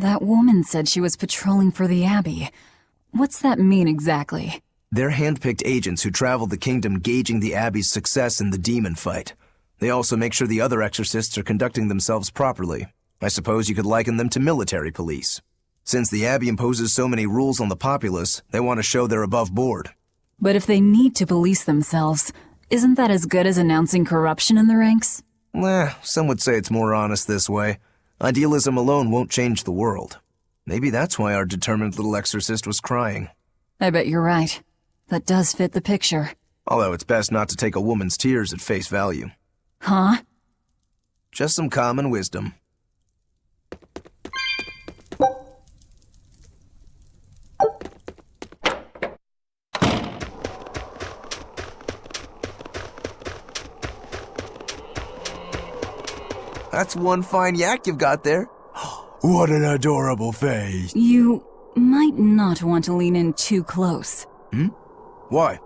That woman said she was patrolling for the Abbey. What's that mean exactly? They're hand-picked agents who travel the kingdom gauging the Abbey's success in the demon fight. They also make sure the other exorcists are conducting themselves properly. I suppose you could liken them to military police. Since the Abbey imposes so many rules on the populace, they want to show they're above board. But if they need to police themselves, isn't that as good as announcing corruption in the ranks? Some would say it's more honest this way. Idealism alone won't change the world. Maybe that's why our determined little exorcist was crying. I bet you're right. That does fit the picture. Although it's best not to take a woman's tears at face value. Huh? Just some common wisdom. That's one fine yak you've got there. What an adorable face. You might not want to lean in too close. Why?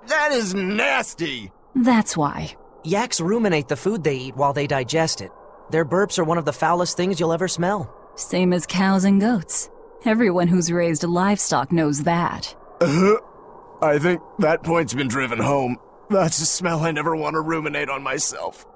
That is nasty! That's why. Yaks ruminate the food they eat while they digest it. Their burps are one of the foulest things you'll ever smell. Same as cows and goats. Everyone who's raised livestock knows that. I think that point's been driven home. That's a smell I never want to ruminate on myself.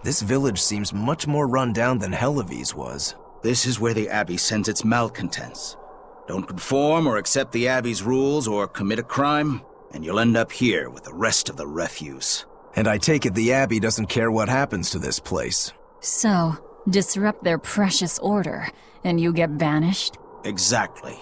This village seems much more run down than Helavi's was. This is where the Abbey sends its malcontents. Don't conform or accept the Abbey's rules or commit a crime, and you'll end up here with the rest of the refuse. And I take it the Abbey doesn't care what happens to this place. So, disrupt their precious order, and you get banished? Exactly.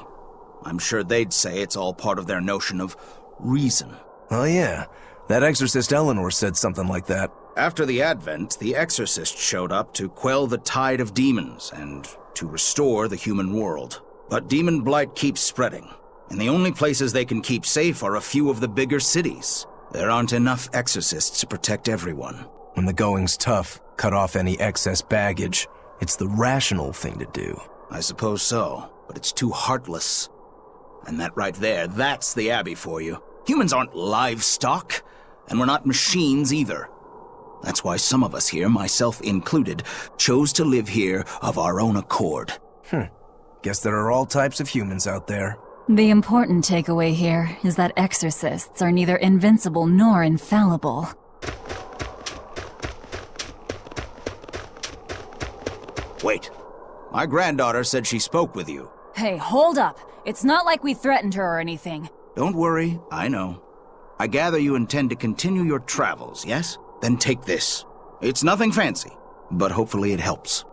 I'm sure they'd say it's all part of their notion of reason. Oh yeah, that exorcist Eleanor said something like that. After the Advent, the exorcist showed up to quell the tide of demons and to restore the human world. But demon blight keeps spreading, and the only places they can keep safe are a few of the bigger cities. There aren't enough exorcists to protect everyone. When the going's tough, cut off any excess baggage. It's the rational thing to do. I suppose so, but it's too heartless. And that right there, that's the Abbey for you. Humans aren't livestock, and we're not machines either. That's why some of us here, myself included, chose to live here of our own accord. Guess there are all types of humans out there. The important takeaway here is that exorcists are neither invincible nor infallible. Wait. My granddaughter said she spoke with you. Hey, hold up. It's not like we threatened her or anything. Don't worry, I know. I gather you intend to continue your travels, yes? Then take this. It's nothing fancy, but hopefully it helps.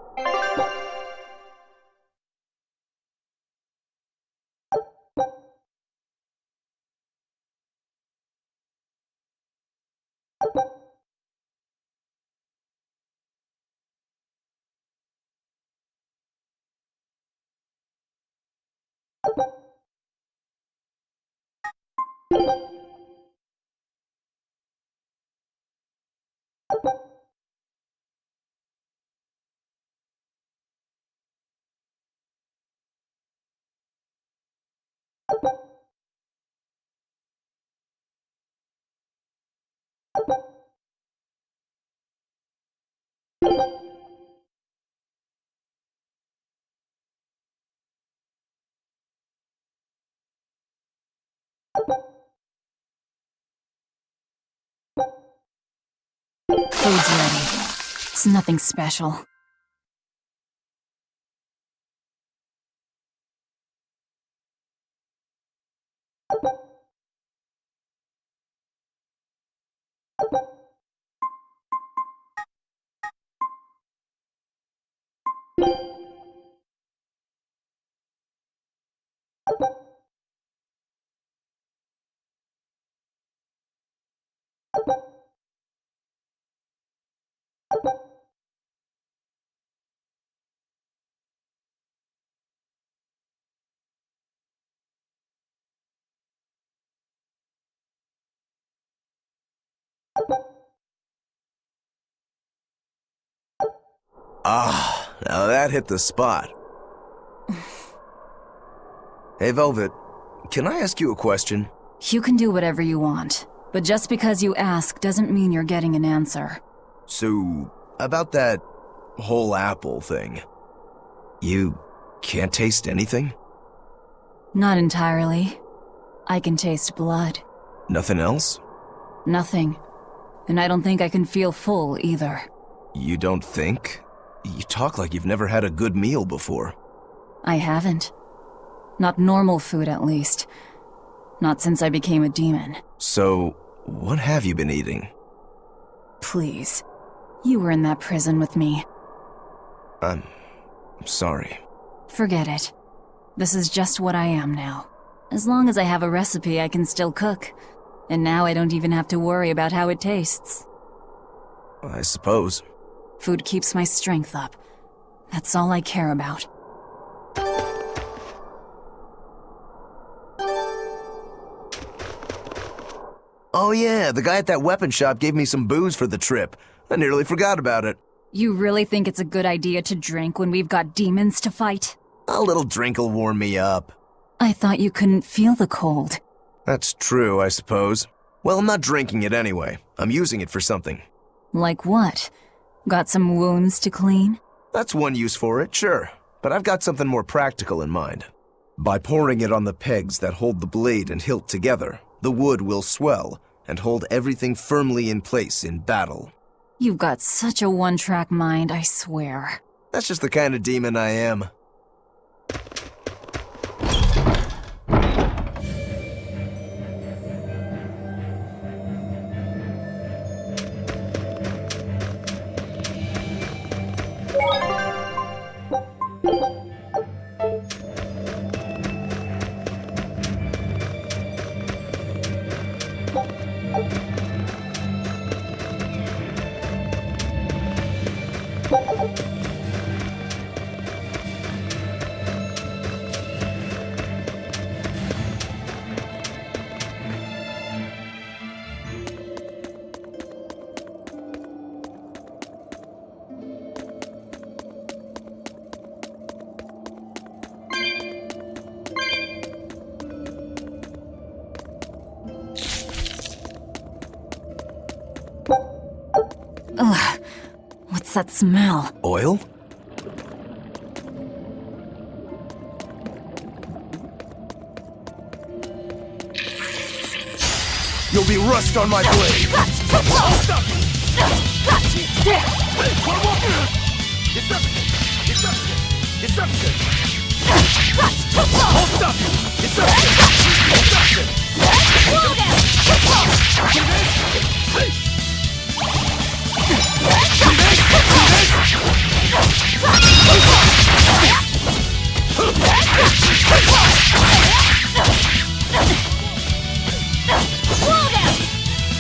Food's ready. It's nothing special. Ah, now that hit the spot. Hey, Velvet, can I ask you a question? You can do whatever you want, but just because you ask doesn't mean you're getting an answer. So, about that whole apple thing, you can't taste anything? Not entirely. I can taste blood. Nothing else? Nothing. And I don't think I can feel full either. You don't think? You talk like you've never had a good meal before. I haven't. Not normal food, at least. Not since I became a demon. So, what have you been eating? Please. You were in that prison with me. I'm sorry. Forget it. This is just what I am now. As long as I have a recipe, I can still cook. And now I don't even have to worry about how it tastes. I suppose. Food keeps my strength up. That's all I care about. Oh yeah, the guy at that weapon shop gave me some booze for the trip. I nearly forgot about it. You really think it's a good idea to drink when we've got demons to fight? A little drink'll warm me up. I thought you couldn't feel the cold. That's true, I suppose. Well, I'm not drinking it anyway. I'm using it for something. Like what? Got some wounds to clean? That's one use for it, sure. But I've got something more practical in mind. By pouring it on the pegs that hold the blade and hilt together, the wood will swell and hold everything firmly in place in battle. You've got such a one-track mind, I swear. That's just the kind of demon I am. Ugh. What's that smell? Oil? You'll be rust on my blade! I'll stop you! Deception! I'll stop you!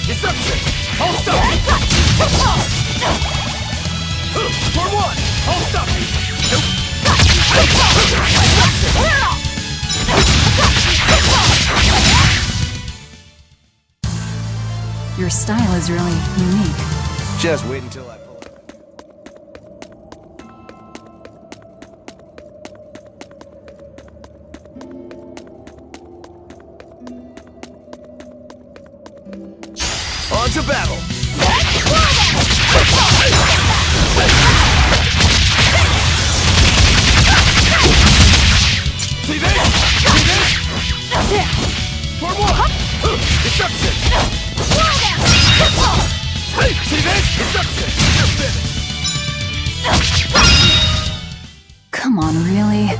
Deception! Deception! I'll stop you! For one! I'll stop you! Your style is really unique. Just wait until I pull it. On to battle! See this? For one! Deception! See this? Deception! You're finished! Come on, really?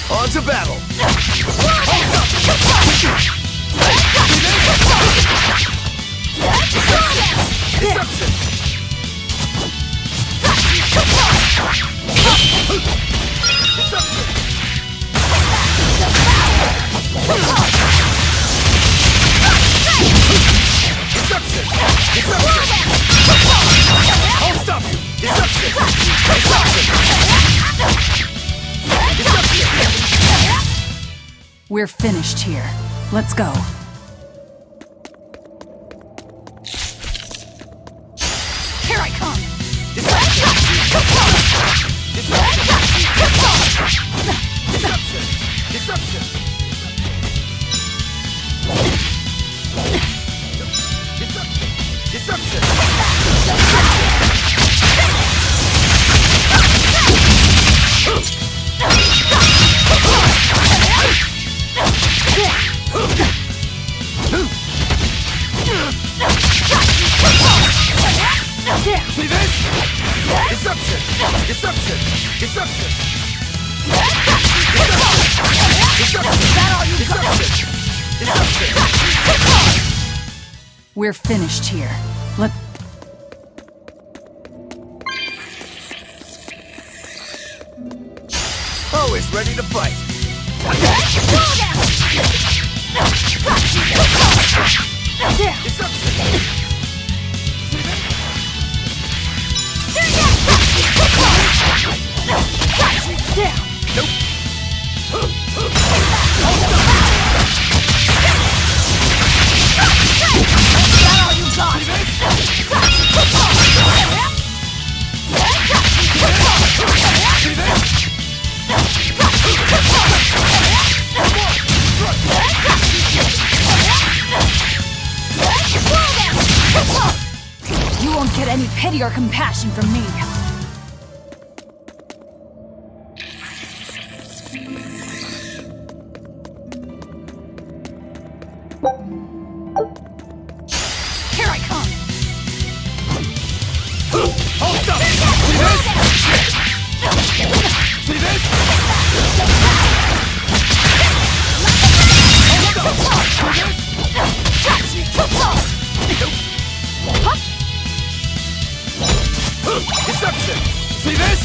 On to battle! Deception! I'll stop you! Deception! We're finished here. Let's go. Here I come! Deception! See this? Deception! Deception! Deception! Deception! Deception! We're finished here. Let... Always ready to fight. You won't get any pity or compassion from me. Here I come! Hold up! See this? Deception! See this?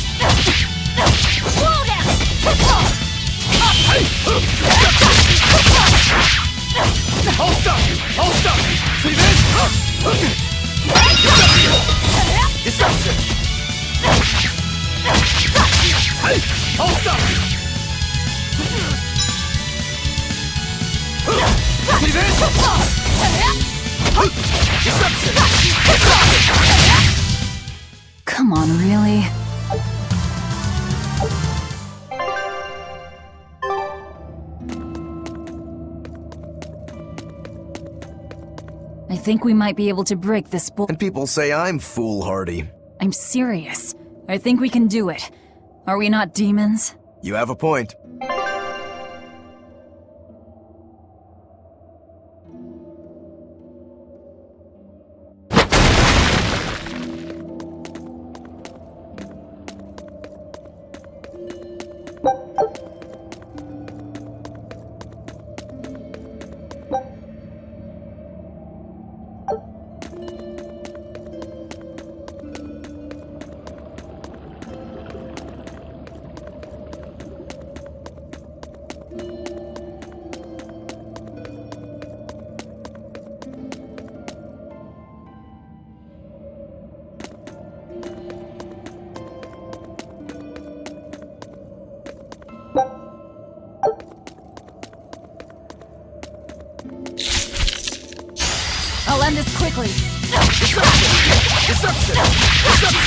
Hold up! Hold up! See this? Deception! Hold up! See this? Deception! Come on, really? I think we might be able to break this And people say I'm foolhardy. I'm serious. I think we can do it. Are we not demons? You have a point. I'll end this quickly. Deception! Deception!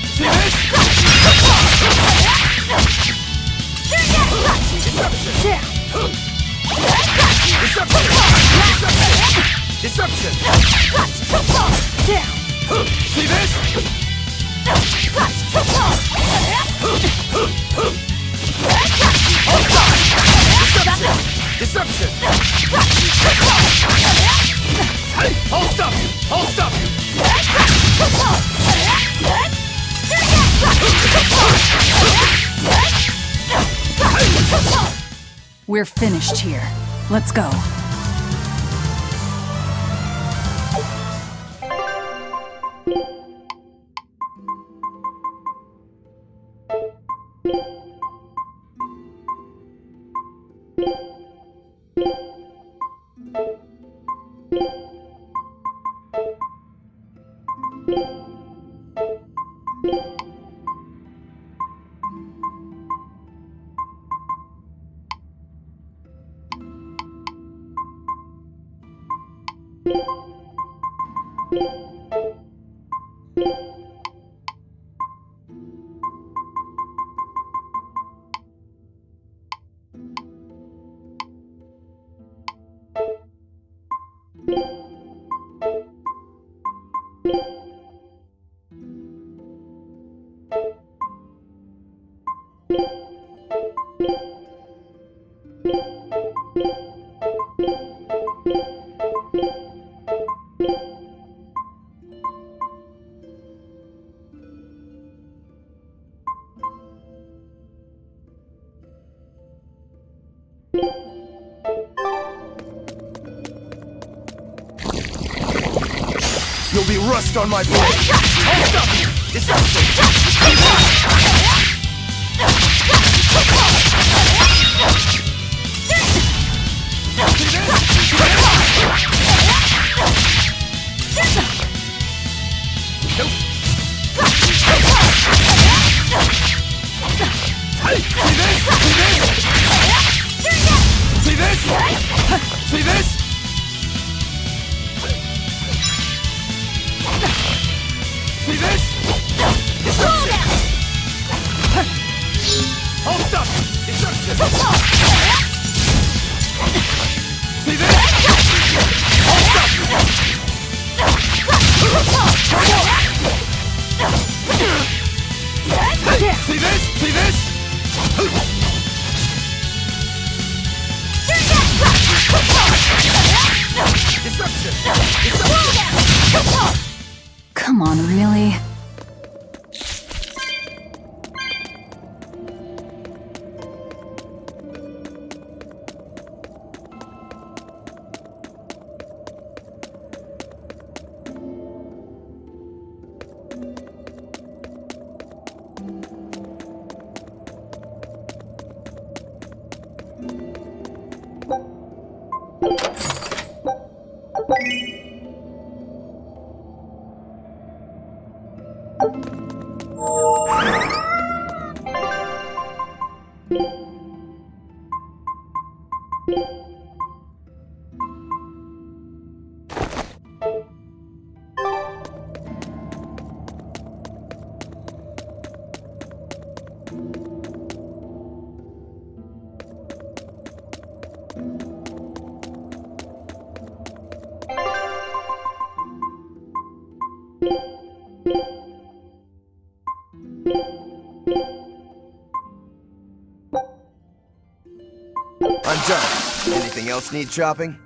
See this? Deception! See this? Deception! Hey, hold up! Hold up! We're finished here. Let's go. You'll be rust on my blade. Hold up! Deception! See this? See this? See this? Deception! Hold up! Deception! See this? Hold up! See this? See this? Deception! Come on, really? I'm done. Anything else need chopping?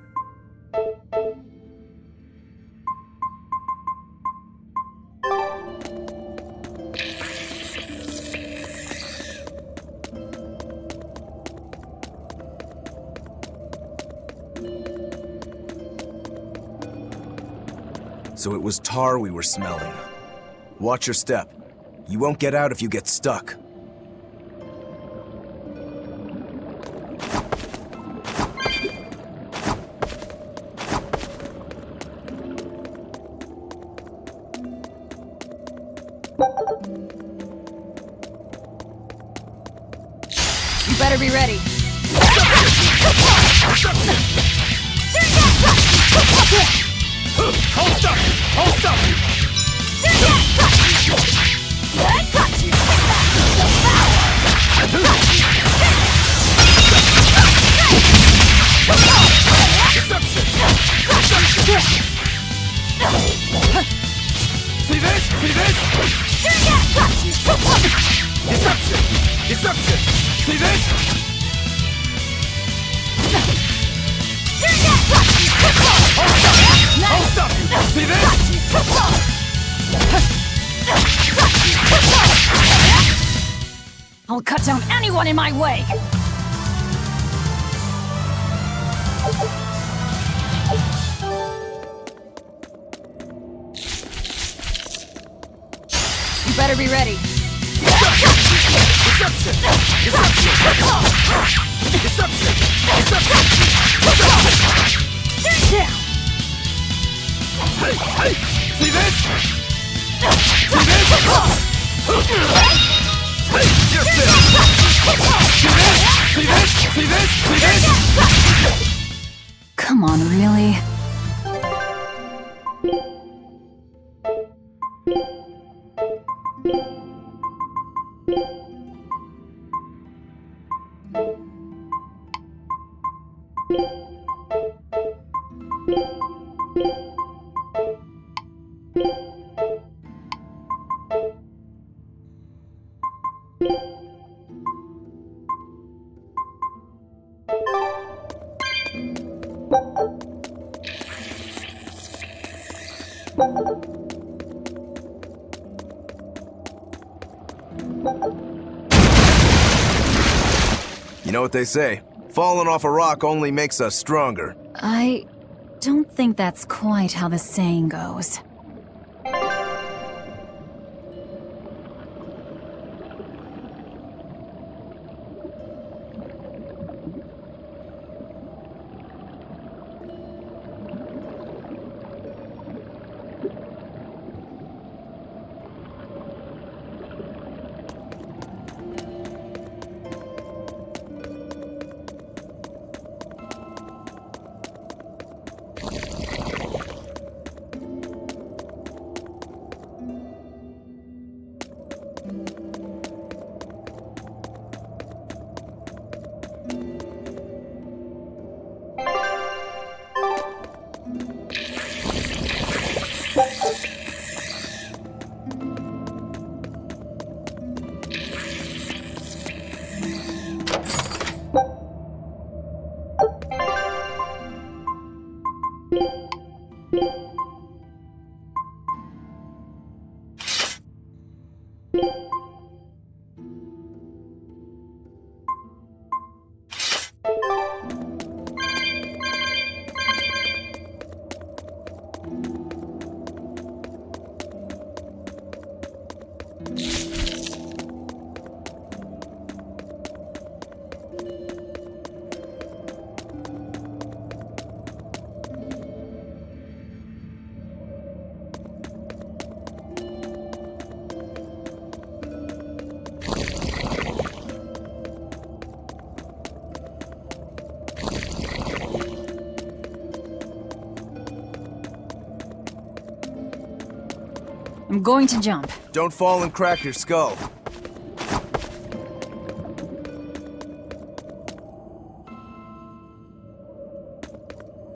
So it was tar we were smelling. Watch your step. You won't get out if you get stuck. You better be ready. Hold up! Hold up! See this? See this? Deception! Deception! See this? Hold up! See this? I'll cut down anyone in my way! You better be ready. Deception! Deception! Deception! Deception! Down! Hey! Hey! See this? See this? Hey! You're fit! See this? See this? See this? Come on, really? You know what they say? Falling off a rock only makes us stronger. I don't think that's quite how the saying goes. I'm going to jump. Don't fall and crack your skull.